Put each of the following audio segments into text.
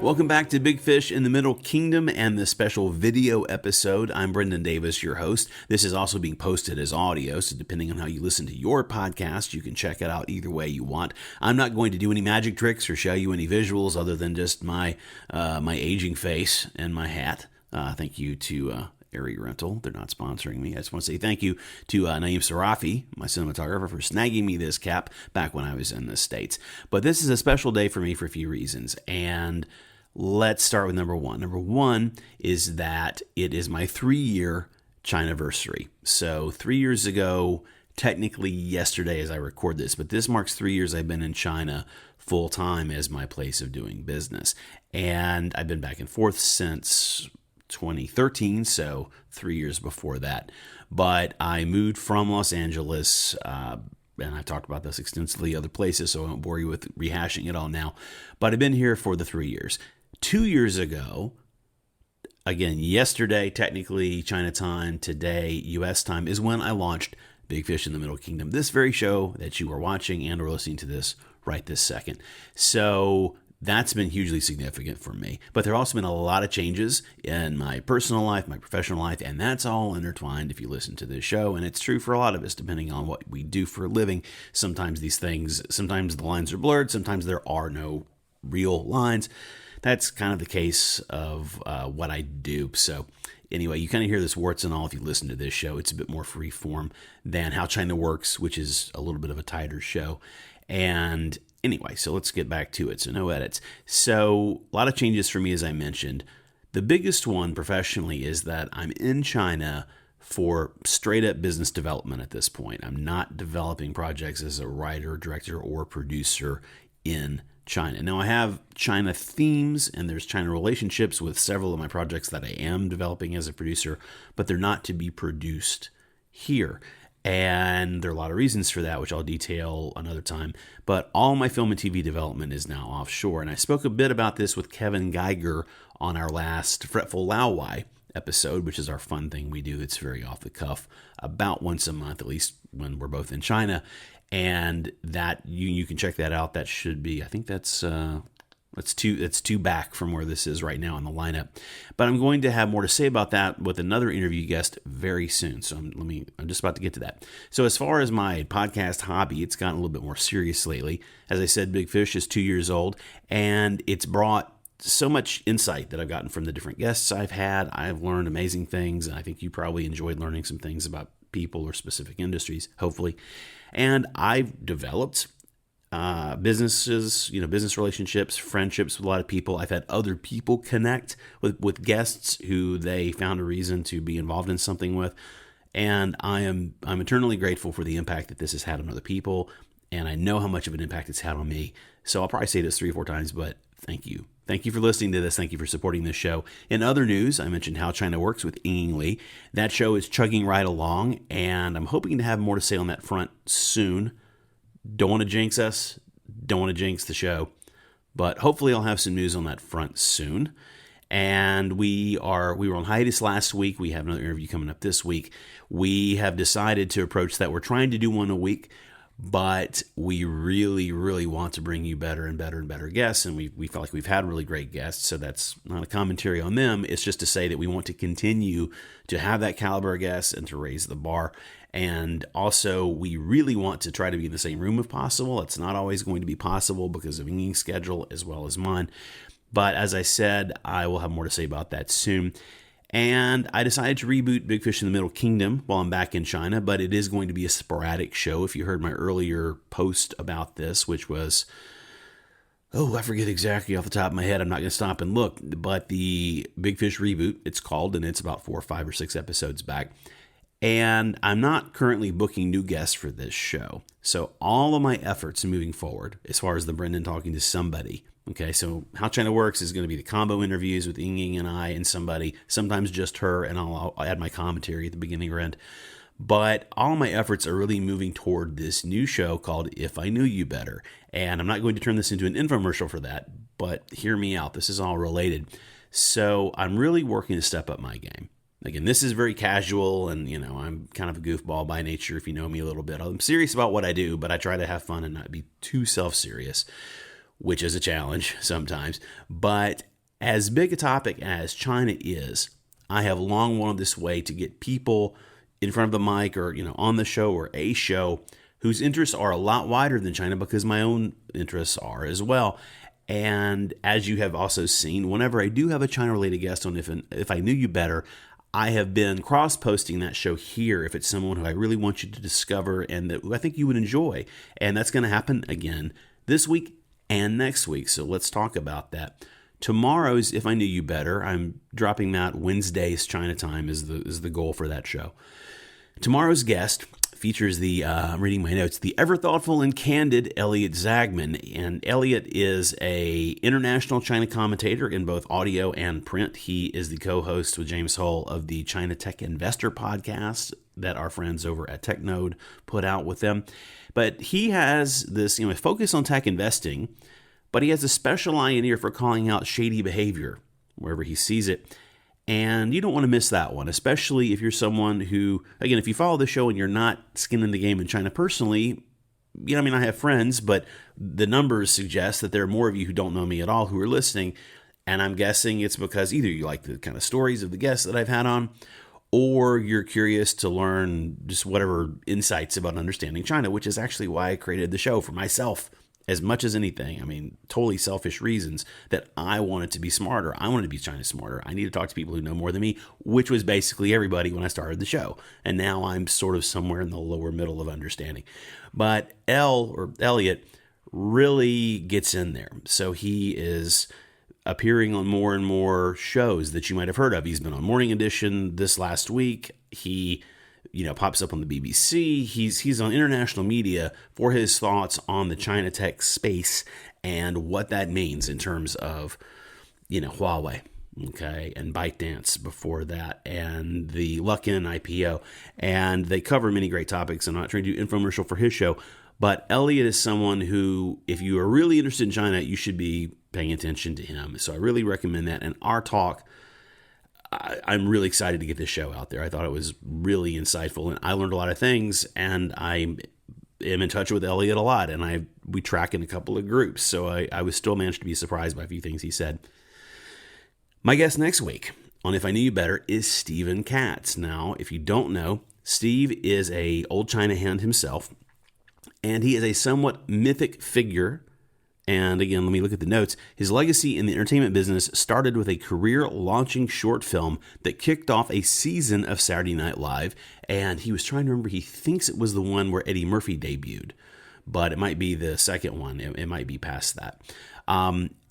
Welcome back to Big Fish in the Middle Kingdom and the special video episode. I'm Brendan Davis, your host. This is also being posted as audio, so depending on how you listen to your podcast, you can check it out either way you want. I'm not going to do any magic tricks or show you any visuals other than just my aging face and my hat. Thank you to Airy Rental. They're not sponsoring me. I just want to say thank you to Naeem Sarafi, my cinematographer, for snagging me this cap back when I was in the States. But this is a special day for me for a few reasons. And let's start with number one. Number one is that it is my 3-year China-versary. So 3 years ago, technically yesterday as I record this, but this marks 3 years I've been in China full-time as my place of doing business. And I've been back and forth since 2013, so 3 years before that. But I moved from Los Angeles, and I've talked about this extensively other places, so I won't bore you with rehashing it all now. But I've been here for the 3 years. 2 years ago, again, yesterday, technically China time, today, US time, is when I launched Big Fish in the Middle Kingdom, this very show that you are watching and or listening to this right this second. So that's been hugely significant for me. But there have also been a lot of changes in my personal life, my professional life, and that's all intertwined if you listen to this show. And it's true for a lot of us, depending on what we do for a living. Sometimes sometimes the lines are blurred, sometimes there are no real lines. That's kind of the case of what I do. So anyway, you kind of hear this warts and all if you listen to this show. It's a bit more free form than How China Works, which is a little bit of a tighter show. And anyway, so let's get back to it. So no edits. So a lot of changes for me, as I mentioned. The biggest one professionally is that I'm in China for straight up business development at this point. I'm not developing projects as a writer, director, or producer in China. Now I have China themes and there's China relationships with several of my projects that I am developing as a producer, but they're not to be produced here. And there are a lot of reasons for that, which I'll detail another time. But all my film and TV development is now offshore. And I spoke a bit about this with Kevin Geiger on our last Fretful Laowai episode, which is our fun thing we do that's very off the cuff, about once a month, at least when we're both in China. And that you can check that out. That should be, I think that's two back from where this is right now in the lineup. But I'm going to have more to say about that with another interview guest very soon. So I'm just about to get to that. So as far as my podcast hobby, it's gotten a little bit more serious lately. As I said, Big Fish is 2 years old, and it's brought so much insight that I've gotten from the different guests I've had. I've learned amazing things, and I think you probably enjoyed learning some things about people or specific industries, hopefully. And I've developed businesses, business relationships, friendships with a lot of people. I've had other people connect with guests who they found a reason to be involved in something with. And I'm eternally grateful for the impact that this has had on other people. And I know how much of an impact it's had on me. So I'll probably say this 3 or 4 times, but thank you. Thank you for listening to this. Thank you for supporting this show. In other news, I mentioned How China Works with Ying Li. That show is chugging right along, and I'm hoping to have more to say on that front soon. Don't want to jinx us. Don't want to jinx the show. But hopefully I'll have some news on that front soon. And we were on hiatus last week. We have another interview coming up this week. We have decided to approach that. We're trying to do one a week, but we really, really want to bring you better and better and better guests. And we felt like we've had really great guests. So that's not a commentary on them. It's just to say that we want to continue to have that caliber of guests and to raise the bar. And also, we really want to try to be in the same room if possible. It's not always going to be possible because of Ying's schedule as well as mine. But as I said, I will have more to say about that soon. And I decided to reboot Big Fish in the Middle Kingdom while I'm back in China, but it is going to be a sporadic show. If you heard my earlier post about this, which was, I forget exactly off the top of my head. I'm not going to stop and look. But the Big Fish reboot, it's called, and it's about 4, 5, or 6 episodes back. And I'm not currently booking new guests for this show. So all of my efforts moving forward, as far as the Brendan talking to somebody, okay, so How China Works is going to be the combo interviews with Ying and I and somebody, sometimes just her, and I'll add my commentary at the beginning or end. But all my efforts are really moving toward this new show called If I Knew You Better. And I'm not going to turn this into an infomercial for that, but hear me out. This is all related. So I'm really working to step up my game. Again, this is very casual, and, I'm kind of a goofball by nature if you know me a little bit. I'm serious about what I do, but I try to have fun and not be too self-serious, which is a challenge sometimes. But As big a topic as China is, I have long wanted this way to get people in front of the mic or, on the show or a show whose interests are a lot wider than China, because my own interests are as well. And as you have also seen, whenever I do have a China-related guest on If I Knew You Better, I have been cross-posting that show here if it's someone who I really want you to discover and that I think you would enjoy. And that's going to happen again this week and next week. So let's talk about that. Tomorrow's If I Knew You Better, I'm dropping that Wednesdays China time is the goal for that show. Tomorrow's guest features I'm reading my notes, the ever thoughtful and candid Elliot Zagman. And Elliot is a international China commentator in both audio and print. He is the co-host with James Hull of the China Tech Investor podcast that our friends over at TechNode put out with them. But he has this, focus on tech investing, but he has a special eye and ear for calling out shady behavior wherever he sees it. And you don't want to miss that one, especially if you're someone who, again, if you follow the show and you're not skinning the game in China personally, I have friends, but the numbers suggest that there are more of you who don't know me at all who are listening. And I'm guessing it's because either you like the kind of stories of the guests that I've had on, or you're curious to learn just whatever insights about understanding China, which is actually why I created the show for myself. As much as anything, totally selfish reasons that I wanted to be smarter. I wanted to be China smarter. I need to talk to people who know more than me, which was basically everybody when I started the show. And now I'm sort of somewhere in the lower middle of understanding. But Elliot really gets in there. So he is appearing on more and more shows that you might have heard of. He's been on Morning Edition this last week. He pops up on the BBC. He's on international media for his thoughts on the China tech space and what that means in terms of, Huawei, okay, and ByteDance before that, and the Luckin IPO. And they cover many great topics. I'm not trying to do infomercial for his show, but Elliot is someone who, if you are really interested in China, you should be paying attention to him. So I really recommend that. And our talk, I'm really excited to get this show out there. I thought it was really insightful, and I learned a lot of things, and I am in touch with Elliot a lot, and we track in a couple of groups, so I was still managed to be surprised by a few things he said. My guest next week on If I Knew You Better is Stephen Katz. Now, if you don't know, Steve is a old China hand himself, and he is a somewhat mythic figure. And again, let me look at the notes. His legacy in the entertainment business started with a career-launching short film that kicked off a season of Saturday Night Live. And he was trying to remember, he thinks it was the one where Eddie Murphy debuted, but it might be the second one. It might be past that.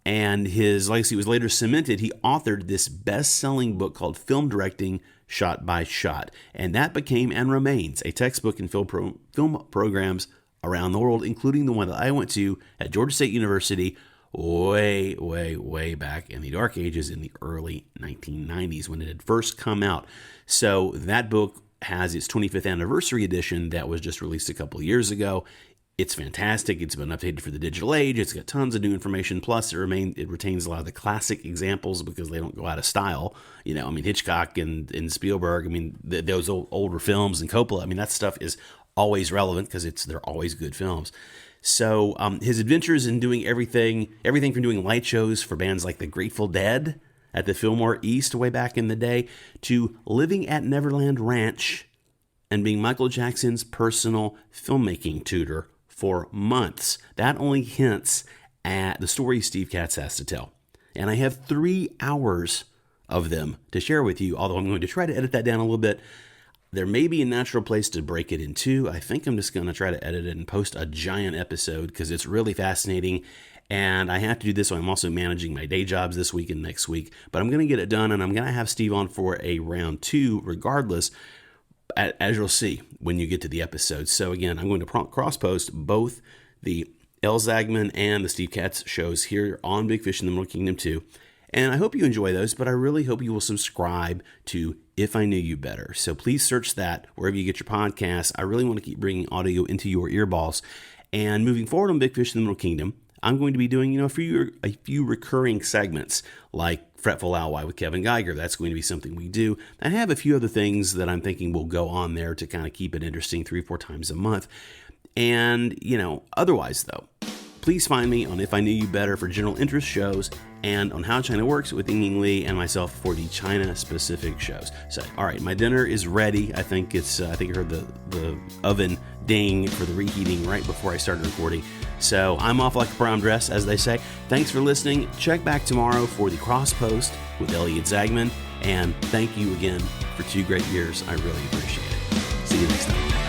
And his legacy was later cemented. He authored this best-selling book called Film Directing Shot by Shot. And that became and remains a textbook in film programs around the world, including the one that I went to at Georgia State University way, way, way back in the dark ages in the early 1990s when it had first come out. So that book has its 25th anniversary edition that was just released a couple of years ago. It's fantastic. It's been updated for the digital age. It's got tons of new information. Plus, it retains a lot of the classic examples because they don't go out of style. Hitchcock and Spielberg, those older films, and Coppola, that stuff is always relevant because they're always good films. So his adventures in doing everything from doing light shows for bands like the Grateful Dead at the Fillmore East way back in the day, to living at Neverland Ranch and being Michael Jackson's personal filmmaking tutor for months. That only hints at the story Steve Katz has to tell. And I have 3 hours of them to share with you, although I'm going to try to edit that down a little bit. There may be a natural place to break it in two. I think I'm just going to try to edit it and post a giant episode because it's really fascinating. And I have to do this while I'm also managing my day jobs this week and next week. But I'm going to get it done, and I'm going to have Steve on for a round 2 regardless, as you'll see when you get to the episode. So again, I'm going to cross-post both the El Zagman and the Steve Katz shows here on Big Fish in the Middle Kingdom 2. And I hope you enjoy those, but I really hope you will subscribe to If I Knew You Better. So please search that wherever you get your podcasts. I really want to keep bringing audio into your earballs. And moving forward on Big Fish in the Middle Kingdom, I'm going to be doing, a few recurring segments like Fretful Owl with Kevin Geiger. That's going to be something we do. I have a few other things that I'm thinking will go on there to kind of keep it interesting 3-4 times a month. And, otherwise though, Please find me on If I Knew You Better for general interest shows, and on How China Works with Ying Li and myself for the China-specific shows. So, all right, my dinner is ready. I think I heard the oven ding for the reheating right before I started recording. So I'm off like a prom dress, as they say. Thanks for listening. Check back tomorrow for the Cross Post with Elliot Zagman. And thank you again for 2 great years. I really appreciate it. See you next time.